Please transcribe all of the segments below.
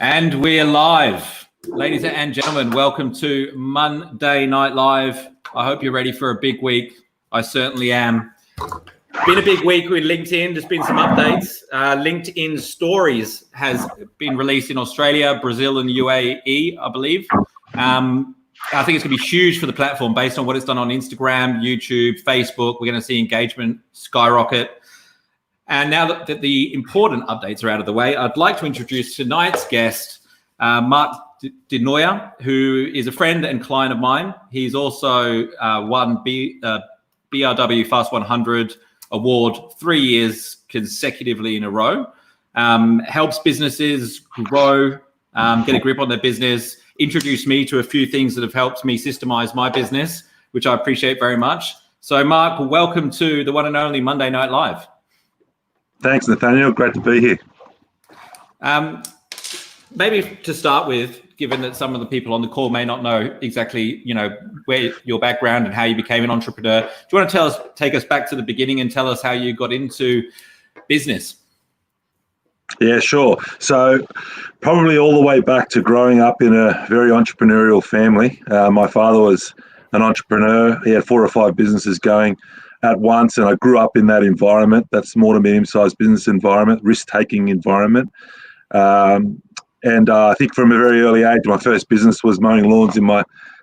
And we're live. Ladies and gentlemen, welcome to Monday Night Live. I hope you're ready for a big week. I certainly am. Been a big week with LinkedIn. There's been some updates. LinkedIn Stories has been released in Australia, Brazil, and UAE, I believe. I think it's going to be huge for the platform based on what it's done on Instagram, YouTube, Facebook. We're going to see engagement skyrocket. And now that the important updates are out of the way, I'd like to introduce tonight's guest, Mark Di Noia, who is a friend and client of mine. He's also won BRW Fast 100 award 3 years consecutively in a row. Helps businesses grow, get a grip on their business, introduced me to a few things that have helped me systemize my business, which I appreciate very much. So, Mark, welcome to the one and only Monday Night Live. Thanks, Nathanial. Great to be here. Maybe to start with, given that some of the people on the call may not know exactly, where your background and how you became an entrepreneur, do you want to take us back to the beginning and tell us how you got into business? Yeah, sure. So probably all the way back to growing up in a very entrepreneurial family. My father was an entrepreneur. He had 4 or 5 businesses going at once, and I grew up in that environment, that small to medium-sized business environment, risk-taking environment. And I think from a very early age, my first business was mowing lawns in my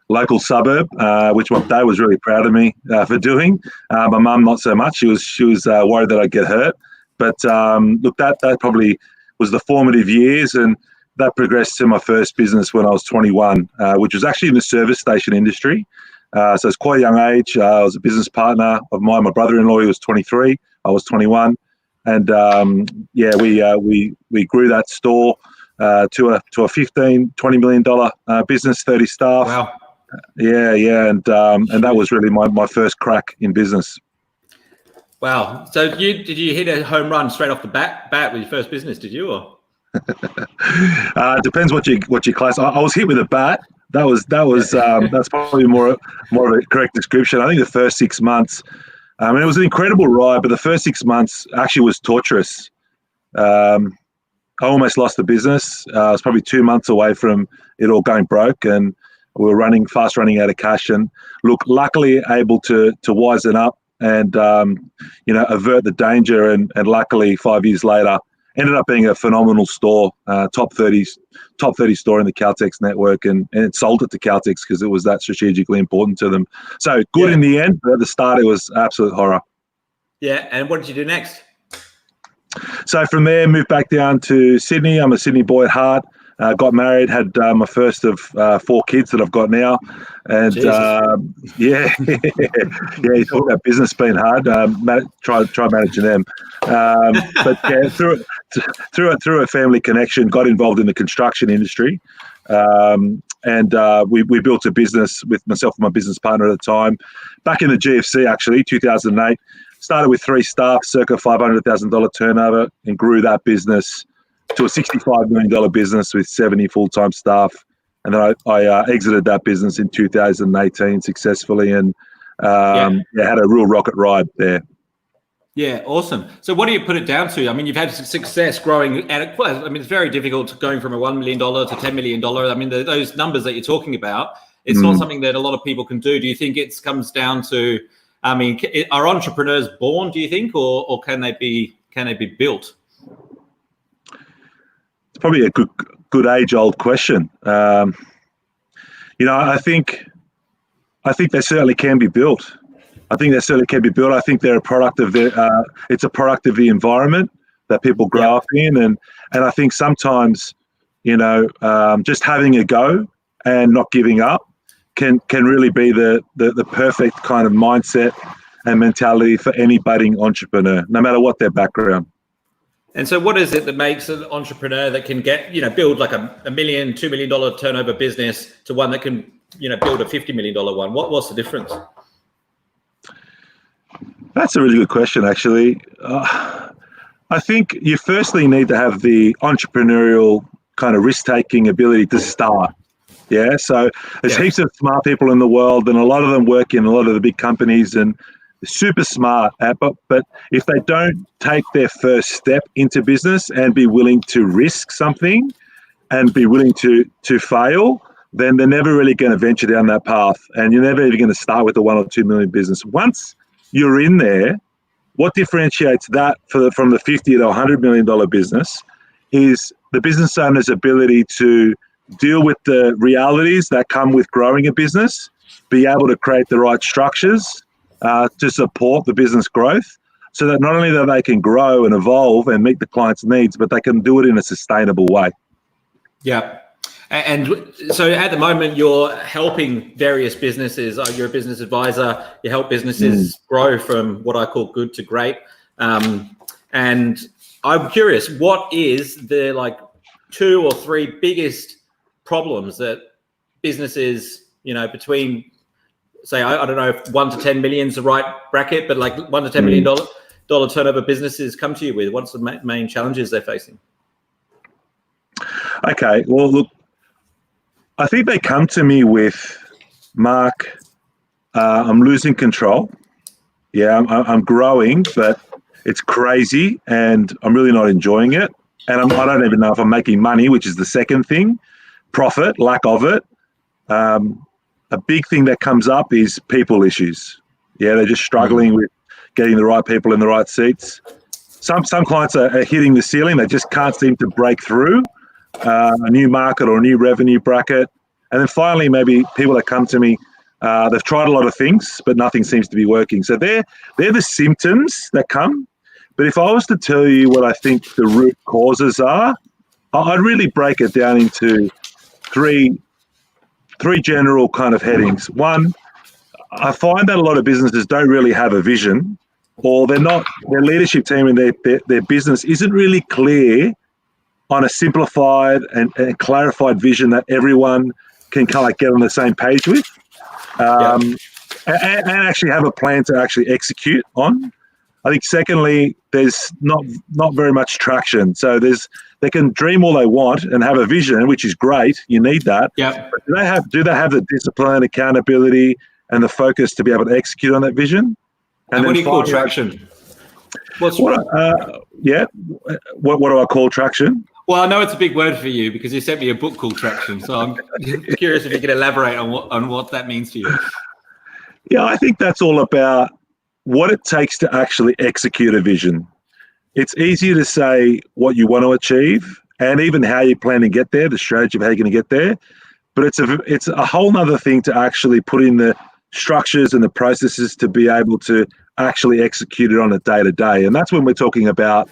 local suburb, which my dad was really proud of me for doing. My mum, not so much. She was worried that I'd get hurt. But look, that probably was the formative years, and that progressed to my first business when I was 21, which was actually in the service station industry. So it's quite a young age. I was a business partner of mine. My brother-in-law, he was 23. I was 21. And we grew that store to a $15, $20 million business, 30 staff. Wow. Yeah. And that was really my first crack in business. Wow. So did you hit a home run straight off the bat with your first business, did you? Or? Depends what you class. I was hit with a bat. That's probably more of a correct description. I think the first 6 months, it was an incredible ride, but the first 6 months actually was torturous. I almost lost the business. I was probably 2 months away from it all going broke, and we were fast running out of cash. And look, luckily able to wisen up and avert the danger. And luckily 5 years later, ended up being a phenomenal store, top 30 store in the Caltex network, and it sold it to Caltex because it was that strategically important to them. So good in the end, but at the start it was absolute horror. Yeah, and what did you do next? So from there, moved back down to Sydney. I'm a Sydney boy at heart. Got married, had my first of 4 kids that I've got now. And you talk about business being hard. Try managing them. But yeah, through a family connection, got involved in the construction industry. And we built a business with myself and my business partner at the time. Back in the GFC, actually, 2008. Started with 3 staff, circa $500,000 turnover, and grew that business to a $65 million business with 70 full-time staff. And then I exited that business in 2018 successfully, and had a real rocket ride there. Yeah, awesome. So what do you put it down to? I mean, you've had success growing at it's very difficult going from a $1 million to $10 million. I mean, those numbers that you're talking about, it's not something that a lot of people can do. Do you think it comes down to, are entrepreneurs born, do you think, or can they be built? It's probably a good age-old question. I think they certainly can be built. I think they're a product of it's a product of the environment that people grow up in, and I think sometimes just having a go and not giving up can really be the perfect kind of mindset and mentality for any budding entrepreneur, no matter what their background. And so what is it that makes an entrepreneur that can get, build like a $1 million, $2 million turnover business to one that can, build a $50 million one? What's the difference? That's a really good question, actually. I think you firstly need to have the entrepreneurial kind of risk-taking ability to start. Yeah, so there's heaps of smart people in the world, and a lot of them work in a lot of the big companies, and they're super smart. But if they don't take their first step into business and be willing to risk something, and be willing to fail, then they're never really going to venture down that path, and you're never even going to start with a 1 or 2 million business. Once you're in there, what differentiates that from the $50 to $100 million business is the business owner's ability to deal with the realities that come with growing a business, be able to create the right structures to support the business growth, so that not only that they can grow and evolve and meet the client's needs, but they can do it in a sustainable way. Yeah. And so at the moment, you're helping various businesses. You're a business advisor. You help businesses grow from what I call good to great. And I'm curious, what is the 2 or 3 biggest problems that businesses, between, say, I don't know if 1 to 10 million is the right bracket, but like $1 to $10 million turnover businesses come to you with? What's the main challenges they're facing? Okay, well, look, I think they come to me with, Mark, I'm losing control. Yeah, I'm growing, but it's crazy and I'm really not enjoying it. And I don't even know if I'm making money, which is the second thing. Profit, lack of it. A big thing that comes up is people issues. Yeah, they're just struggling with getting the right people in the right seats. Some clients are hitting the ceiling. They just can't seem to break through a new market or a new revenue bracket. And then finally, maybe people that come to me, they've tried a lot of things, but nothing seems to be working. So they're the symptoms that come. But if I was to tell you what I think the root causes are, I'd really break it down into three general kind of headings. One, I find that a lot of businesses don't really have a vision, or their leadership team and their business isn't really clear on a simplified and clarified vision that everyone can kind of get on the same page with, and actually have a plan to actually execute on. I think secondly, there's not very much traction. So they can dream all they want and have a vision, which is great. You need that. Yeah. But do they have the discipline, accountability, and the focus to be able to execute on that vision? And what do you call traction? What do I call traction? Well, I know it's a big word for you because you sent me a book called Traction. So I'm curious if you could elaborate on what that means to you. Yeah, I think that's all about what it takes to actually execute a vision. It's easier to say what you want to achieve and even how you plan to get there, the strategy of how you're going to get there. But it's a whole nother thing to actually put in the structures and the processes to be able to actually execute it on a day-to-day. And that's when we're talking about,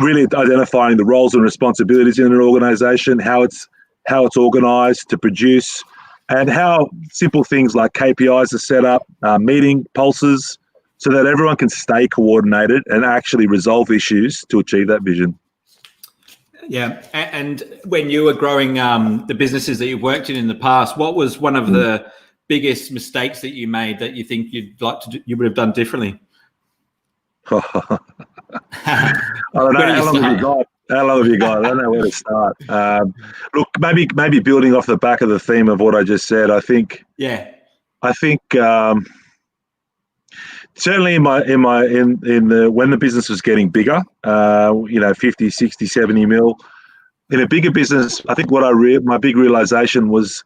really identifying the roles and responsibilities in an organization, how it's organized to produce, and how simple things like KPIs are set up, meeting pulses, so that everyone can stay coordinated and actually resolve issues to achieve that vision. Yeah. And when you were growing the businesses that you've worked in the past, what was one of the biggest mistakes that you made that you think you would have done differently? I don't know. How long have you got? I don't know where to start. Look, maybe building off the back of the theme of what I just said, I think certainly when the business was getting bigger, 50, 60, 70 mil, in a bigger business, I think my big realization was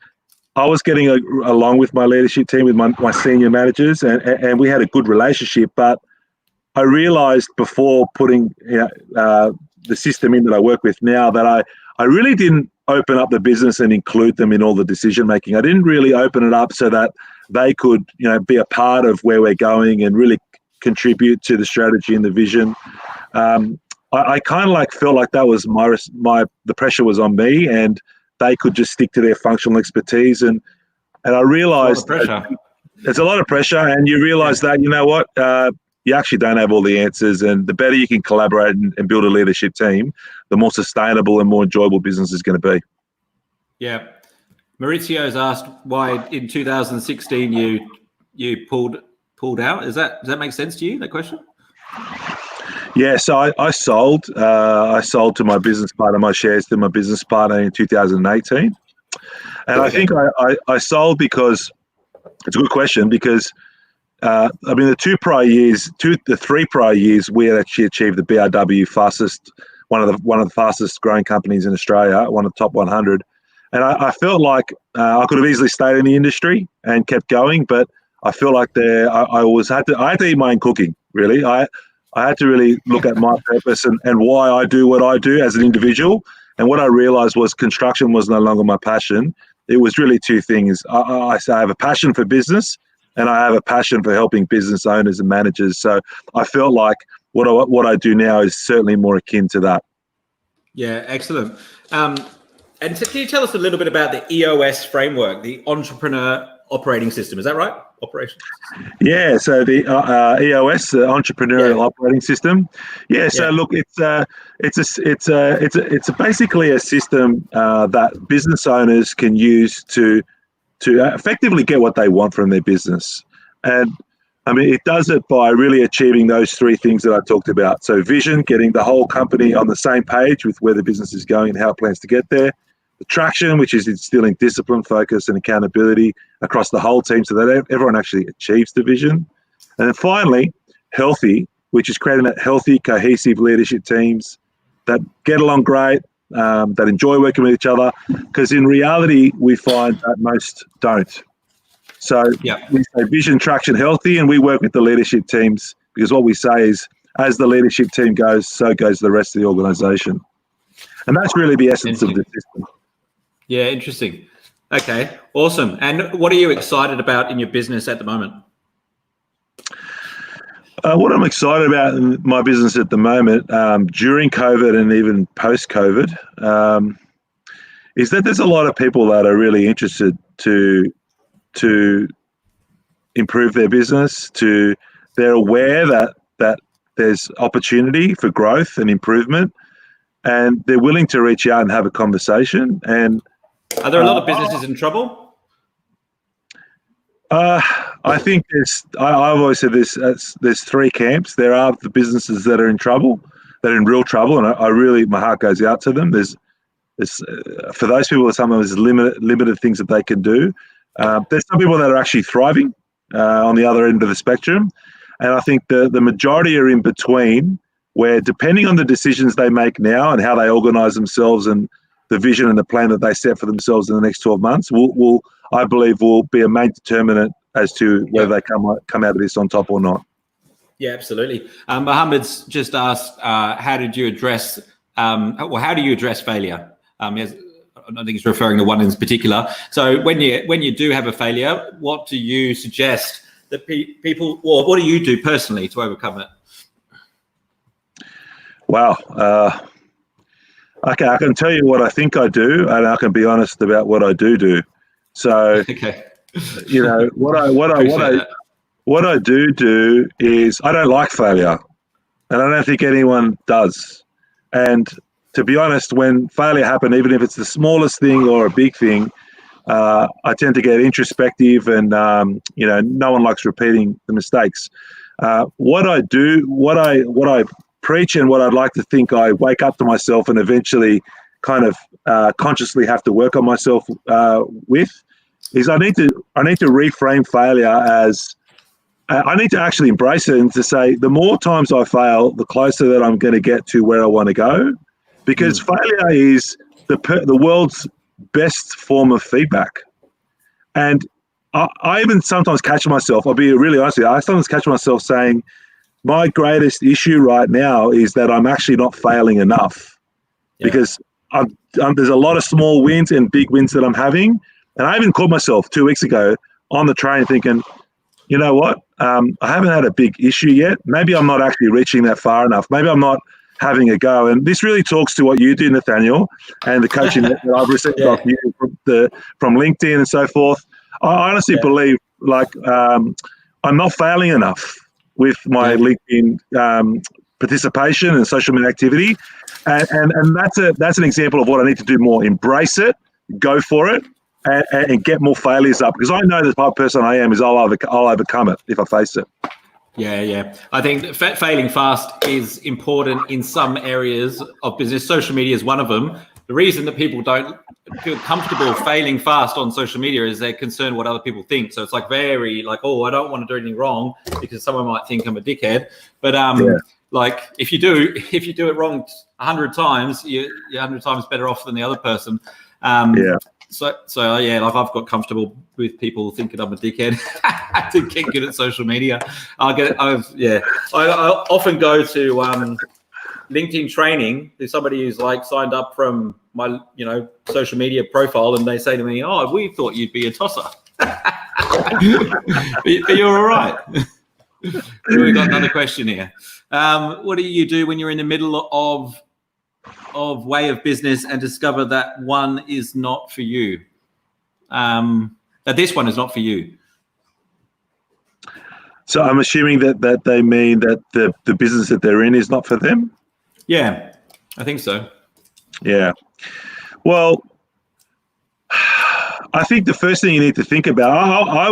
I was getting along with my leadership team, with my senior managers, and we had a good relationship, but I realized before putting the system in that I work with now that I really didn't open up the business and include them in all the decision making. I didn't really open it up so that they could be a part of where we're going and really contribute to the strategy and the vision. I kind of felt like that was the pressure was on me, and they could just stick to their functional expertise. And I realized it's a lot of pressure, and you realize that you actually don't have all the answers, and the better you can collaborate and build a leadership team, the more sustainable and more enjoyable business is going to be. Yeah. Maurizio's asked why in 2016 you pulled out. Does that make sense to you, that question? Yeah, so I sold to my business partner, my shares to my business partner in 2018. And I think I sold because, it's a good question, because the 3 prior years, we had actually achieved the BRW fastest one of the fastest growing companies in Australia, one of the top 100. And I felt like I could have easily stayed in the industry and kept going, but I feel like I had to eat my own cooking. Really, I had to really look at my purpose and why I do what I do as an individual. And what I realized was construction was no longer my passion. It was really two things. I have a passion for business, and I have a passion for helping business owners and managers. So I felt like what I do now is certainly more akin to that. Yeah, excellent. And so can you tell us a little bit about the EOS framework, the Entrepreneur Operating System? Is that right? Operations. Yeah. So the EOS, the Entrepreneurial Operating System. Yeah. So look, it's basically a system that business owners can use to effectively get what they want from their business. And I mean, it does it by really achieving those three things that I talked about. So vision, getting the whole company on the same page with where the business is going and how it plans to get there. The traction, which is instilling discipline, focus, and accountability across the whole team so that everyone actually achieves the vision. And then finally, healthy, which is creating that healthy, cohesive leadership teams that get along great, that enjoy working with each other. Because in reality, we find that most don't. So we say vision, traction, healthy, and we work with the leadership teams because what we say is as the leadership team goes, so goes the rest of the organization. And that's really the essence of the system. Yeah, interesting. Okay, awesome. And what are you excited about in your business at the moment? What I'm excited about in my business at the moment, during COVID and even post-COVID, is that there's a lot of people that are really interested to improve their business. They're aware that there's opportunity for growth and improvement, and they're willing to reach out and have a conversation. And are there a lot of businesses in trouble? I think I've always said there's three camps. There are the businesses that are in trouble, that are in real trouble, and I really, my heart goes out to them. There's for those people, sometimes there's limited things that they can do. There's some people that are actually thriving on the other end of the spectrum, and I think the majority are in between, where depending on the decisions they make now and how they organise themselves and the vision and the plan that they set for themselves in the next 12 months, I believe will be a main determinant as to whether they come out of this on top or not. Yeah, absolutely. Mohammed's just asked, how do you address failure? I don't think he's referring to one in particular. So when you do have a failure, what do you suggest that people, or what do you do personally to overcome it? Wow. Okay, I can tell you what I think I do, and I can be honest about what I do. So, you know, what I do is I don't like failure, and I don't think anyone does. And to be honest, when failure happens, even if it's the smallest thing or a big thing, I tend to get introspective, and you know, no one likes repeating the mistakes. What I preach, and what I'd like to think I wake up to myself and eventually kind of consciously have to work on myself with, is I need to reframe failure as I need to actually embrace it and to say the more times I fail, the closer that I'm going to get to where I want to go, because failure is the world's best form of feedback. And I even sometimes catch myself, I'll be really honest with you, I sometimes catch myself saying, my greatest issue right now is that I'm actually not failing enough, because there's a lot of small wins and big wins that I'm having. And I even caught myself 2 weeks ago on the train thinking, you know what, I haven't had a big issue yet. Maybe I'm not actually reaching that far enough. Maybe I'm not having a go. And this really talks to what you do, Nathaniel, and the coaching that I've received off you from LinkedIn and so forth. I honestly believe I'm not failing enough with my LinkedIn participation and social media activity, and that's an example of what I need to do more. Embrace it, go for it, and get more failures up, because I know the type of person I am is I'll overcome it if I face it. Yeah. I think failing fast is important in some areas of business. Social media is one of them. The reason that people don't feel comfortable failing fast on social media is they're concerned what other people think. So it's very I don't want to do anything wrong because someone might think I'm a dickhead. But Like if you do it wrong 100 times, you're 100 times better off than the other person. So yeah, like I've got comfortable with people thinking I'm a dickhead to get good at social media. I often go to LinkedIn training. There's somebody who's like signed up from my social media profile, and they say to me, "Oh, we thought you'd be a tosser, but you're all right." We've got another question here. What do you do when you're in the middle of way of business and discover that one is not for you? That this one is not for you. So I'm assuming that they mean that the business that they're in is not for them? Yeah, I think so. Yeah. Well, I think the first thing you need to think about, I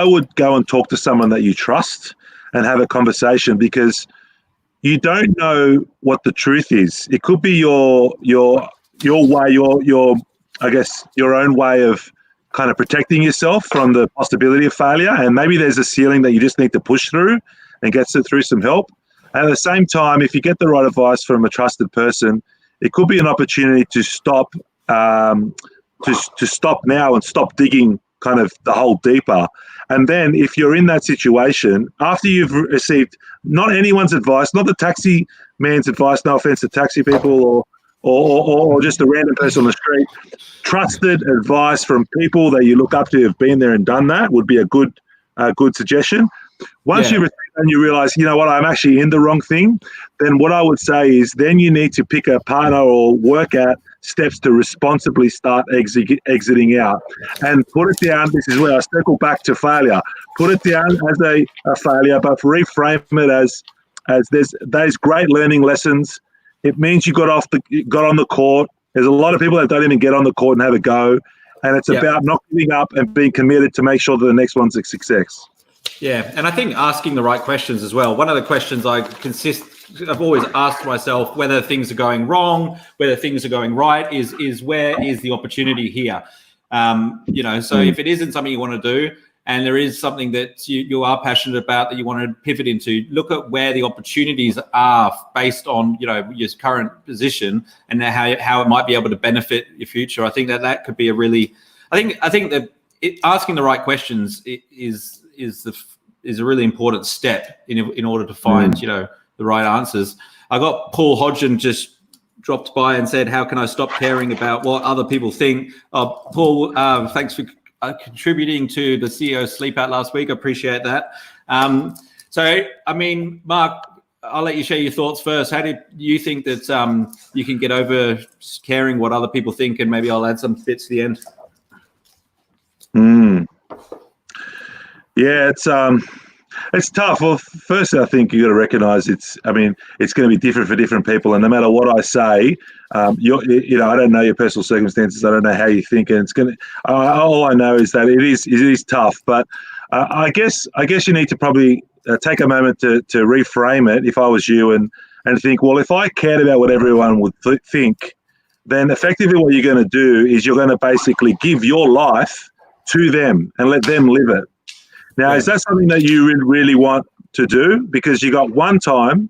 would go and talk to someone that you trust and have a conversation, because you don't know what the truth is. It could be your way, I guess your own way of kind of protecting yourself from the possibility of failure. And maybe there's a ceiling that you just need to push through and get through some help. And at the same time, if you get the right advice from a trusted person, it could be an opportunity to stop, to stop now and stop digging kind of the hole deeper. And then if you're in that situation, after you've received not anyone's advice, not the taxi man's advice, no offense to taxi people or just a random person on the street, trusted advice from people that you look up to, have been there and done that, would be a good suggestion. Once you receive and you realize, you know what, I'm actually in the wrong thing, then what I would say is then you need to pick a partner or work at steps to responsibly start exiting out, and put it down. This is where I circle back to failure. Put it down as a failure, but reframe it as there's those great learning lessons. It means you got on the court. There's a lot of people that don't even get on the court and have a go, and it's about not giving up and being committed to make sure that the next one's a success. Yeah, and I think asking the right questions as well. One of the questions I've always asked myself, whether things are going wrong, whether things are going right, is where is the opportunity here? So if it isn't something you want to do, and there is something that you are passionate about that you want to pivot into, look at where the opportunities are based on your current position and how it might be able to benefit your future. I think that could be a really, I think that asking the right questions is a really important step in order to find the right answers. I got Paul Hodgson just dropped by and said, "How can I stop caring about what other people think?" Paul, thanks for contributing to the CEO Sleep Out last week. I appreciate that. So, I mean, Mark, I'll let you share your thoughts first. How do you think that you can get over caring what other people think? And maybe I'll add some bits to the end. Yeah, it's tough. Well, first, I think you got to recognise it's going to be different for different people, and no matter what I say, I don't know your personal circumstances. I don't know how you think, and it's going to. All I know is that it is tough. But I guess you need to probably take a moment to reframe it. If I was you, and think, well, if I cared about what everyone would think, then effectively what you're going to do is you're going to basically give your life to them and let them live it. Now, is that something that you really want to do? Because you got one time,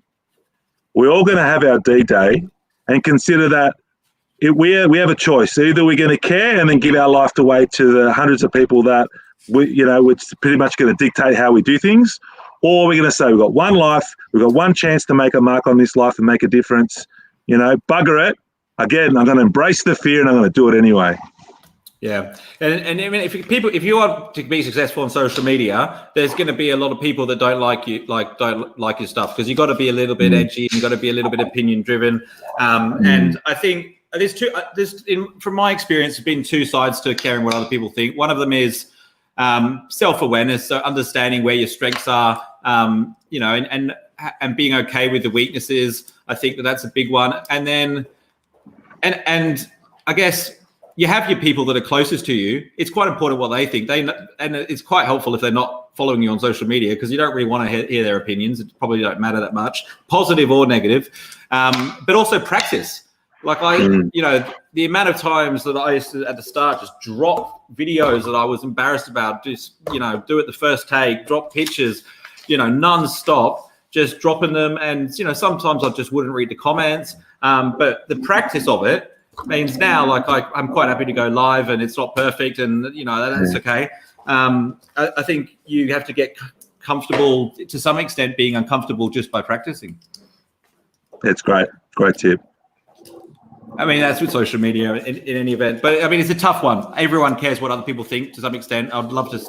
we're all going to have our D-Day, and consider that we have a choice. Either we're going to care and then give our life away to the hundreds of people that it's pretty much going to dictate how we do things, or we're going to say we've got one life, we've got one chance to make a mark on this life and make a difference. Bugger it. Again, I'm going to embrace the fear and I'm going to do it anyway. Yeah, and I mean, if you are to be successful on social media, there's going to be a lot of people that don't like you, don't like your stuff, because you've got to be a little bit edgy and you've got to be a little bit opinion driven. And I think from my experience, there's been two sides to caring what other people think. One of them is self-awareness, so understanding where your strengths are, and being okay with the weaknesses. I think that's a big one. And then, and I guess, you have your people that are closest to you. It's quite important what they think. And it's quite helpful if they're not following you on social media, because you don't really want to hear their opinions. It probably don't matter that much, positive or negative. But also practice. Like the amount of times that I used to, at the start, just drop videos that I was embarrassed about, just, do it the first take, drop pictures, non-stop. just dropping them. And, sometimes I just wouldn't read the comments. But the practice of it means now, like, I'm quite happy to go live, and it's not perfect, and, that's okay. I think you have to get comfortable to some extent being uncomfortable just by practicing. That's great. Great tip. I mean, that's with social media in any event. But, I mean, it's a tough one. Everyone cares what other people think to some extent. I'd love to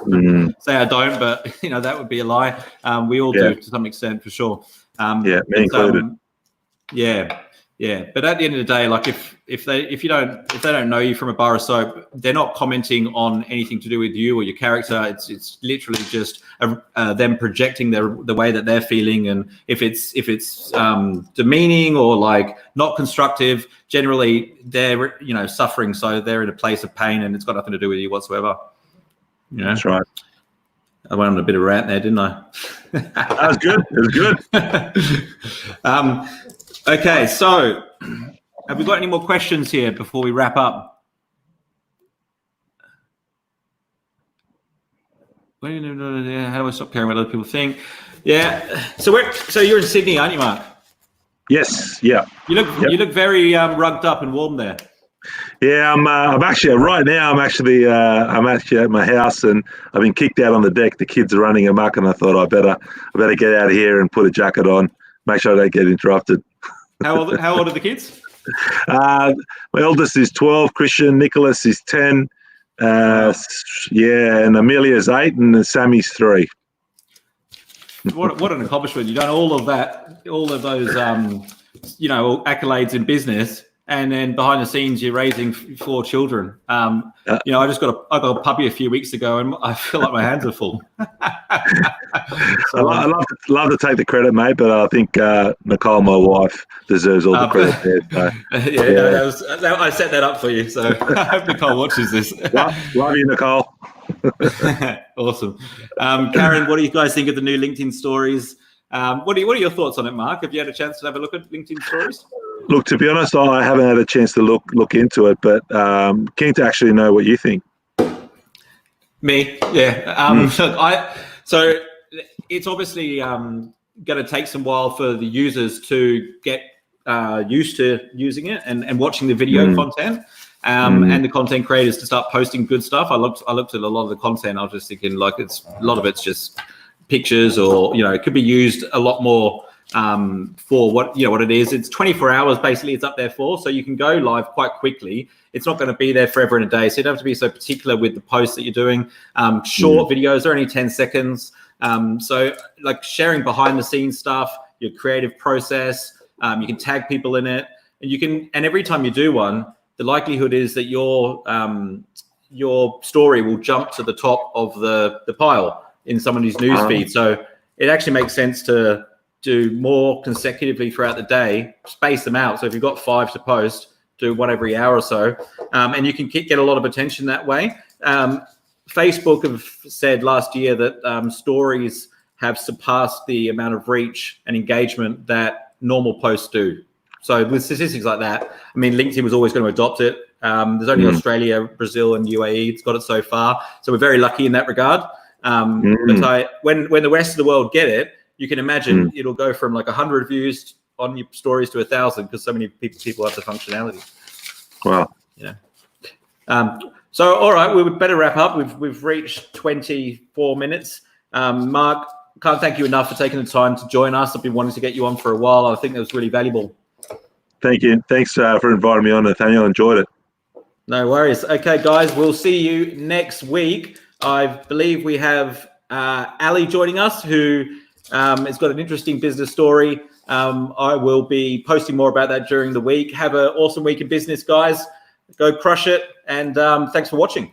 say I don't, but, that would be a lie. We all do to some extent, for sure. Me included. Yeah. But at the end of the day, like if they don't know you from a bar of soap, they're not commenting on anything to do with you or your character. It's literally just them projecting the way that they're feeling, and if it's demeaning or like not constructive, generally they're suffering, so they're in a place of pain, and it's got nothing to do with you whatsoever. That's right. I went on a bit of a rant there, didn't I? That was good. It was good. Okay, so have we got any more questions here before we wrap up? How do I stop caring what other people think? Yeah. So you're in Sydney, aren't you, Mark? Yes. Yeah. You look very rugged up and warm there. Yeah, I'm actually right now. I'm actually at my house, and I've been kicked out on the deck. The kids are running amok, and I thought I better get out of here and put a jacket on, make sure I don't get interrupted. How old are the kids? My eldest is 12. Christian. Nicholas is 10. And Amelia's 8, and Sammy's 3. What an accomplishment! You've done all of that, all of those, accolades in business. And then behind the scenes, you're raising 4 children. I got a puppy a few weeks ago, and I feel like my hands are full. So, I love to take the credit, mate, but I think Nicole, my wife, deserves all the credit there. So. I set that up for you. So I hope Nicole watches this. Love you, Nicole. Awesome. Karen, what do you guys think of the new LinkedIn stories? What are your thoughts on it, Mark? Have you had a chance to have a look at LinkedIn stories? Look, to be honest, I haven't had a chance to look into it, but keen to actually know what you think. Me, yeah. So it's obviously going to take some while for the users to get used to using it and watching the video content, and the content creators to start posting good stuff. I looked at a lot of the content. I was just thinking, like, a lot of it's just pictures, or it could be used a lot more for what it is. It's 24 hours basically it's up there for, so you can go live quite quickly. It's not going to be there forever in a day, so you don't have to be so particular with the posts that you're doing. Short videos are only 10 seconds, so like sharing behind the scenes stuff, your creative process, you can tag people in it, and every time you do one, the likelihood is that your story will jump to the top of the pile in somebody's news feed. So it actually makes sense to do more consecutively throughout the day, space them out. So if you've got 5 to post, do one every hour or so, and you can get a lot of attention that way. Facebook have said last year that stories have surpassed the amount of reach and engagement that normal posts do. So with statistics like that, I mean, LinkedIn was always going to adopt it. There's only Australia, Brazil, and UAE that's got it so far. So we're very lucky in that regard. But when the rest of the world get it, you can imagine it'll go from like 100 views on your stories to 1,000, because so many people have the functionality. Wow. So all right, we would better wrap up. We've reached 24 minutes. Mark, can't thank you enough for taking the time to join us. I've been wanting to get you on for a while. I think that was really valuable. Thank you. Thanks for inviting me on, Nathaniel. Enjoyed it. No worries. Okay, guys, we'll see you next week. I believe we have Ali joining us, who has got an interesting business story. I will be posting more about that during the week. Have an awesome week in business, guys. Go crush it. And thanks for watching.